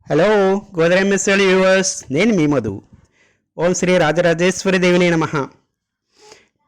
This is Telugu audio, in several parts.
హలో గోదరమ్మేశ్వరి వ్యూవర్స్, నేను మీ మధు. ఓం శ్రీ రాజరాజేశ్వరి దేవిని నమః.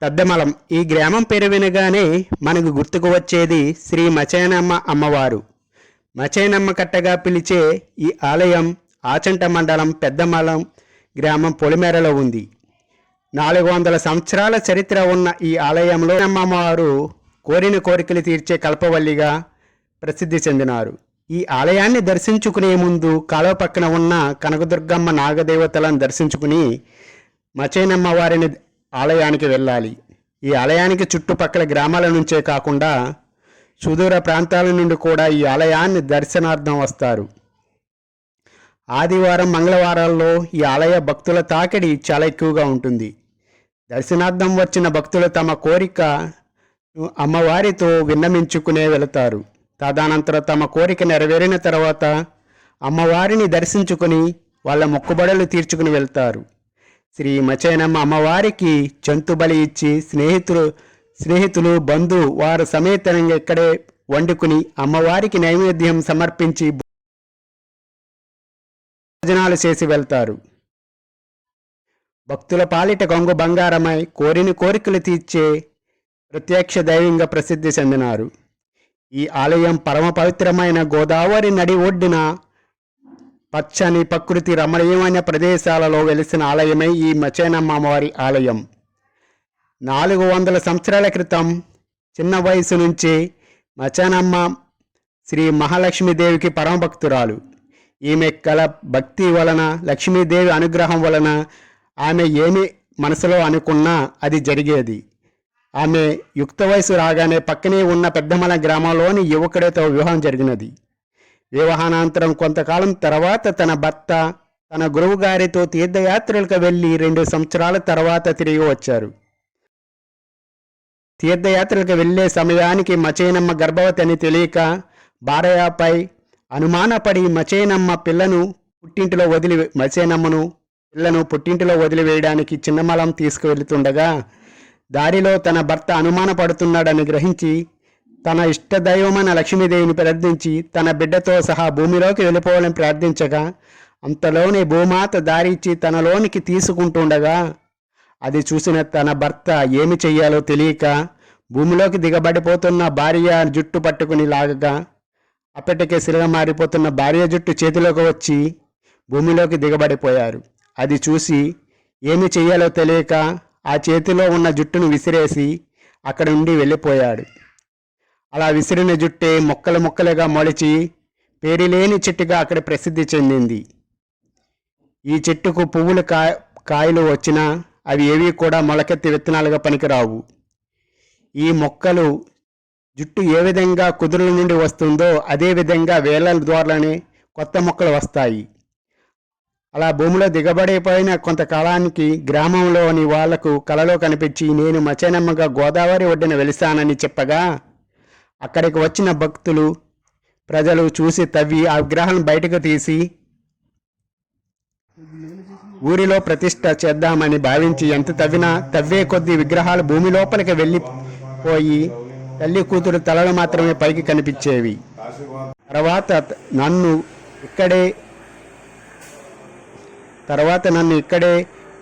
పెద్దమలం ఈ గ్రామం పేరు వినగానే మనకు గుర్తుకు వచ్చేది శ్రీ మచేనమ్మ అమ్మవారు. మచేనమ్మ కట్టగా పిలిచే ఈ ఆలయం ఆచంట మండలం పెద్దమలం గ్రామం పొలిమేరలో ఉంది. 400 సంవత్సరాల చరిత్ర ఉన్న ఈ ఆలయంలో అమ్మవారు కోరిన కోరికలు తీర్చే కల్పవల్లిగా ప్రసిద్ధి చెందినారు. ఈ ఆలయాన్ని దర్శించుకునే ముందు కాలువ పక్కన ఉన్న కనకదుర్గమ్మ నాగదేవతలను దర్శించుకుని మచేనమ్మ వారిని ఆలయానికి వెళ్ళాలి. ఈ ఆలయానికి చుట్టుపక్కల గ్రామాల నుంచే కాకుండా సుదూర ప్రాంతాల నుండి కూడా ఈ ఆలయాన్ని దర్శనార్థం వస్తారు. ఆదివారం మంగళవారాల్లో ఈ ఆలయ భక్తుల తాకిడి చాలా ఎక్కువగా ఉంటుంది. దర్శనార్థం వచ్చిన భక్తులు తమ కోరిక అమ్మవారితో విన్నమించుకునే వెళతారు. తదనంతరం తమ కోరిక నెరవేరిన తర్వాత అమ్మవారిని దర్శించుకుని వాళ్ళ మొక్కుబడులు తీర్చుకుని వెళ్తారు. శ్రీ మచేనమ్మ అమ్మవారికి జంతుబలి ఇచ్చి స్నేహితులు బంధు వారు సమేతంగా ఇక్కడే వండుకుని అమ్మవారికి నైవేద్యం సమర్పించి భోజనాలు చేసి వెళ్తారు. భక్తుల పాలిట గంగు బంగారమై కోరిన కోరికలు తీర్చే ప్రత్యక్ష దైవంగా ప్రసిద్ధి చెందినారు. ఈ ఆలయం పరమ పవిత్రమైన గోదావరి నడి ఒడ్డున పచ్చని ప్రకృతి రమణీయమైన ప్రదేశాలలో వెలిసిన ఆలయమే ఈ మచేనమ్మ అమ్మవారి ఆలయం. 400 సంవత్సరాల క్రితం చిన్న వయసు నుంచి మచేనమ్మ శ్రీ మహాలక్ష్మీదేవికి పరమభక్తురాలు. ఈమె కల భక్తి వలన, లక్ష్మీదేవి అనుగ్రహం వలన ఆమె ఏమి మనసులో అనుకున్నా అది జరిగేది. ఆమె యుక్త వయసు రాగానే పక్కనే ఉన్న పెద్దమల గ్రామంలోని యువకుడితో వివాహం జరిగినది. వివాహానంతరం కొంతకాలం తర్వాత తన భర్త తన గురువు గారితో తీర్థయాత్రలకు వెళ్ళి 2 సంవత్సరాల తర్వాత తిరిగి వచ్చారు. తీర్థయాత్రలకు వెళ్ళే సమయానికి మచేనమ్మ గర్భవతి అని తెలియక భార్యపై అనుమానపడి మచేనమ్మను పిల్లను పుట్టింటిలో వదిలివేయడానికి చిన్నమలం తీసుకువెళ్తుండగా దారిలో తన భర్త అనుమానపడుతున్నాడని గ్రహించి తన ఇష్టదైవమైన లక్ష్మీదేవిని ప్రార్థించి తన బిడ్డతో సహా భూమిలోకి వెళ్ళిపోవాలని ప్రార్థించగా అంతలోనే భూమాత దారిచ్చి తనలోనికి తీసుకుంటుండగా అది చూసిన తన భర్త ఏమి చెయ్యాలో తెలియక భూమిలోకి దిగబడిపోతున్న భార్య జుట్టు పట్టుకుని లాగగా అప్పటికే సిరగా మారిపోతున్న భార్య జుట్టు చేతిలోకి వచ్చి భూమిలోకి దిగబడిపోయారు. అది చూసి ఏమి చెయ్యాలో తెలియక ఆ చేతిలో ఉన్న జుట్టును విసిరేసి అక్కడి నుండి వెళ్ళిపోయాడు. అలా విసిరిన జుట్టే ముక్కలుగా మొలిచి పేరులేని చెట్టుగా అక్కడ ప్రసిద్ధి చెందింది. ఈ చెట్టుకు పువ్వులు కాయలు వచ్చినా అవి ఏవి కూడా మొలకెత్తి విత్తనాలుగా పనికిరావు. ఈ మొక్కలు జుట్టు ఏ విధంగా కుదురుల నుండి వస్తుందో అదే విధంగా వేళ్ళ ద్వారానే కొత్త మొక్కలు వస్తాయి. అలా భూమిలో దిగబడిపోయిన కొంతకాలానికి గ్రామంలోని వాళ్లకు కలలో కనిపించి నేను మచేనమ్మగా గోదావరి ఒడ్డున వెలిసానని చెప్పగా అక్కడికి వచ్చిన భక్తులు ప్రజలు చూసి తవ్వి ఆ విగ్రహాలను బయటకు తీసి ఊరిలో ప్రతిష్ఠ చేద్దామని భావించి ఎంత తవ్వినా తవ్వే కొద్ది విగ్రహాలు భూమి లోపలికి వెళ్ళిపోయి తల్లి కూతురు తలలు మాత్రమే పైకి కనిపించేవి. తర్వాత నన్ను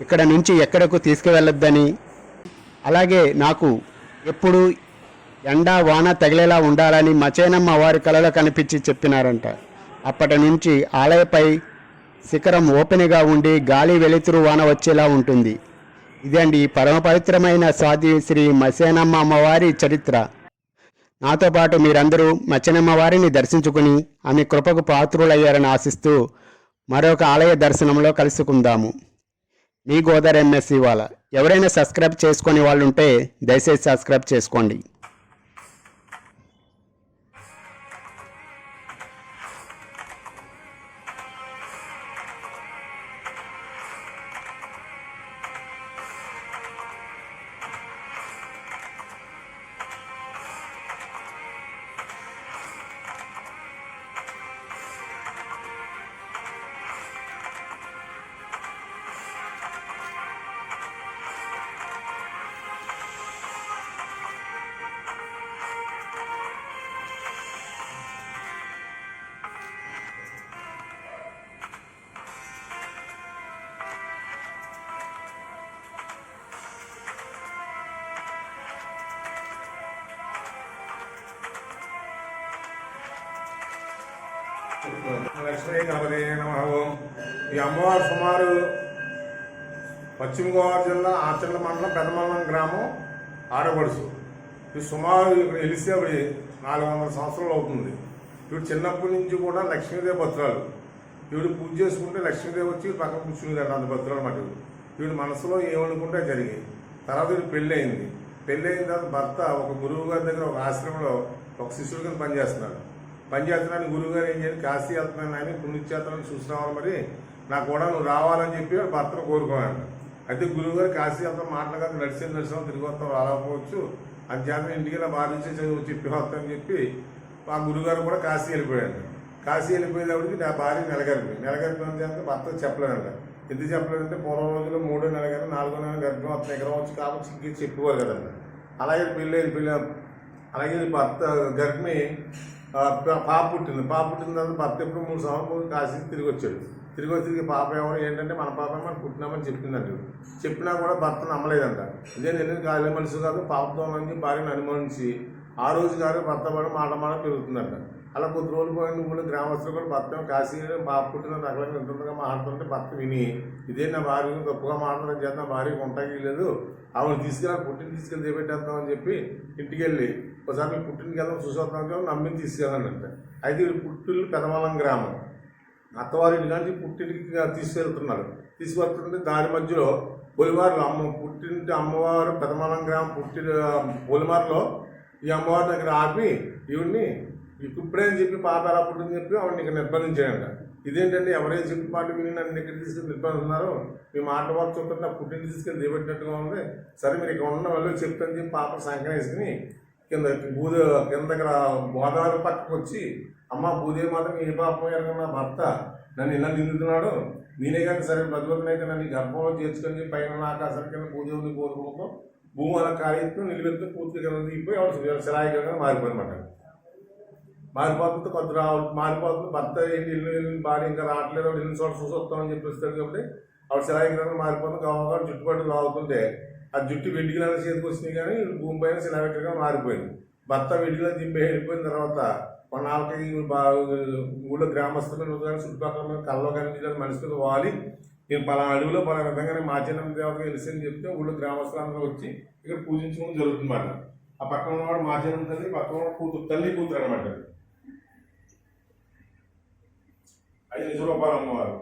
ఇక్కడ నుంచి ఎక్కడకు తీసుకువెళ్ళొద్దని, అలాగే నాకు ఎప్పుడు ఎండా వాన తగిలేలా ఉండాలని మచేనమ్మ వారి కలలో కనిపించి చెప్పినారంట. అప్పటి నుంచి ఆలయపై శిఖరం ఓపెన్గా ఉండి గాలి వెలుతురు వాన వచ్చేలా ఉంటుంది. ఇదండి పరమ పవిత్రమైన స్వాతి శ్రీ మచేనమ్మ అమ్మవారి చరిత్ర. నాతో పాటు మీరందరూ మచేనమ్మ వారిని దర్శించుకుని ఆమె కృపకు పాత్రులయ్యారని ఆశిస్తూ మరొక ఆలయ దర్శనంలో కలుసుకుందాము. మీ గోదావరి ఎంఎస్సి వాళ్ళ. ఎవరైనా సబ్స్క్రైబ్ చేసుకునే వాళ్ళు ఉంటే దయచేసి సబ్స్క్రైబ్ చేసుకోండి. లక్ష్మీ గణపతి నమః. ఓం. ఈ అమ్మవారు సుమారు పశ్చిమ గోదావరి జిల్లా ఆచరణ మండలం పెదమల్లం గ్రామం ఆడపడుచు. ఇది సుమారు ఇక్కడ వెలిసి అవి 400 సంవత్సరాలు అవుతుంది. ఇవి చిన్నప్పటి నుంచి కూడా లక్ష్మీదేవి భద్రాలు. వీడు పూజ చేసుకుంటే లక్ష్మీదేవి వచ్చి పక్కన కూర్చునేదంట, అంత భద్రాలు మాట. వీడు మనసులో ఏమనుకుంటే జరిగింది. తర్వాత వీడు పెళ్ళి అయింది. పెళ్ళి అయిన తర్వాత భర్త ఒక గురువు గారి దగ్గర ఒక ఆశ్రమంలో ఒక శిష్యుడి కింద పనిచేస్తున్నాడు. పనిచేస్తున్నాను గురువు గారు ఏం చేయాలి, కాశీ వెళ్తున్నాను ఆయన పుణ్యక్షేత్రాన్ని చూసి రావాలి, మరి నాకు కూడా నువ్వు రావాలని చెప్పి భర్తను కోరుకోవాలంట. అయితే గురువు గారు కాశీ వెళ్తాం మాటలుగా నడిచిన తిరిగి వస్తాం రాకపోవచ్చు, అది చేత ఇంటికి నా భార్య చెప్పి వస్తామని చెప్పి ఆ గురువుగారు కూడా కాశీ వెళ్ళిపోయాడు. కాశీ వెళ్ళిపోయేటప్పటికి నా భార్య నెలగరిపోయిన చేత భర్త చెప్పలేదంట. ఎందుకు చెప్పలేదంటే పూర్వం రోజుల్లో 3వ నెల కానీ 4వ నెల గర్భం వస్తుంది, ఎకరం వచ్చి కాబట్టి చెప్పేవారు కదండి. అలాగే పెళ్ళి అలాగే భర్త గర్భిణి పాప పుట్టింది తర్వాత భర్త ఎప్పుడు 3 సంవత్సరాలు కాశీ తిరిగి వచ్చాడు. తిరిగి వచ్చి పాప ఎవరు ఏంటంటే మన పాప మనం పుట్టినామని చెప్పిందండి. చెప్పినా కూడా భర్త నమ్మలేదంట. ఇదే నేను గాలి మనిషి కాదు పాపతో నుంచి భార్యను అనుమానించి ఆ రోజు కాదు భర్త పడి మాట పెరుగుతుందంట. అలా కొద్ది రోజులు పోయిన కూడా గ్రామస్తులు కూడా భర్త కాశీ పాప పుట్టిన రకలంగా ఉంటుందిగా మాట్లాడుతుంటే భర్త విని ఇదే నా భార్య తప్పుగా మాట్లాడడం చేత నా భార్యకు ఉంటాకి లేదు, ఆవిడ పుట్టిని తీసుకెళ్ళి చేపెట్టేద్దామని చెప్పి ఇంటికి వెళ్ళి ఒకసారి మీ పుట్టినకి వెళ్దాం చూసొద్దాం నమ్మిని తీసుకెళ్ళానంటే. అయితే వీడు పుట్టిల్లు పెదమల్లం గ్రామం. అత్తవారింటి నుంచి పుట్టింటికి తీసుకెళ్తున్నారు. తీసుకెళ్తుంటే దారి మధ్యలో పొలిమారులో పుట్టింటి అమ్మవారు పెదమల్లం గ్రామం పొలిమారులో ఈ అమ్మవారి దగ్గర ఆపి ఈవిడ్ని ఇప్పుడే అని చెప్పి పాప ఎలా పుట్టిందని చెప్పి ఆవిడని ఇక్కడ నిర్బంధించాడంట. ఇదేంటంటే ఎవరైనా చెప్పి మాట విని నన్ను ఇక్కడ తీసుకెళ్ళి నిర్బంధిస్తున్నారు, మీ మాట వారు చూస్తుంటే నా పుట్టిని తీసుకెళ్ళి దిగబెట్టినట్టుగా ఉంది, సరే మీరు ఇక్కడ ఉన్న వాళ్ళు చెప్తాను చెప్పి పాప సంకరం వేసుకుని కింద దగ్గర గోదావరి పక్కకు వచ్చి అమ్మ భూదేవి మాత్రం ఏ పాపం ఎరగన్న భర్త నన్ను ఇలా నిందుతున్నాడు, నేనే కానీ సరే భగవంతునైతే నన్ను గర్భంలో చేర్చుకొని పైన ఆకాశం కింద భూదేవిని కోరుకోవడం భూమి అలా కాయెత్తు నిలువెత్తు పూర్తిగా దిగిపోయి ఆవిడ శిలాయిగా మారిపోయినమాట. మారిపోతుంది మారిపోతుంది భర్త ఏంటి ఇల్లు భార్య ఇంకా రావట్లేదు, ఆవిడ ఇల్లు చోట చూసి వస్తామని చెప్పిస్తాడు. కాబట్టి ఆవిడ శిలాయిగ్రహం మారిపోతుంది. గవర్నమెంట్ జుట్టుపట్టు లాగుతుంటే ఆ జుట్టు వెండిగిలాగా చేతికి వచ్చినాయి కానీ భూమి పైన శిలావిగ్రహంగా మారిపోయింది. భర్త వెండిగిలా దింపి వెళ్ళిపోయిన తర్వాత కొన్నాళ్ళకి ఊళ్ళో గ్రామస్తులు కానీ చుట్టుపక్కల మీద కళ్ళలో కానీ మనిషి మీద వాలి నేను పలానా అడవిలో పలానా విధంగా మాచిన్న దేవత తెలిసిందని చెప్తే ఊళ్ళో గ్రామస్తులందరూ వచ్చి ఇక్కడ పూజించుకోవడం జరుగుతుందన్నమాట. ఆ పక్కన ఉన్నవాడు మాచిన్న తల్లి, పక్కన కూతురు తల్లి కూతురు అనమాట. అది నిజరూపాలు అమ్మవారు.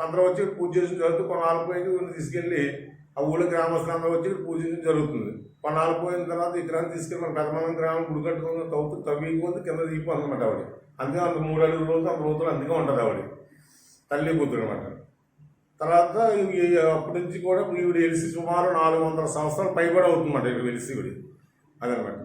అందరూ వచ్చి పూజ చేసిన జరుగుతూ కొన్నాళ్ళు పోయి తీసుకెళ్ళి ఆ ఊళ్ళో గ్రామస్తులందరూ వచ్చి పూజించడం జరుగుతుంది. కొన్నాళ్ళు పోయిన తర్వాత ఈ గ్రామం తీసుకెళ్ళి మన పెదమల్లం గ్రామం గుడి కట్టుకుని తవ్విపోతే కింద దిగిపోతుంది అనమాట ఆవిడ. అందుకే అంత 3 అడుగుల రోజులు అంత రోజులు అందుకే ఉంటుంది ఆవిడ తల్లి కూతురు అనమాట. తర్వాత అప్పటి నుంచి కూడా ఈవిడ వెలిసి సుమారు 400 సంవత్సరాలు పైబడి అవుతుందన్నమాట ఇక్కడ వెలిసి ఈవిడ. అదనమాట.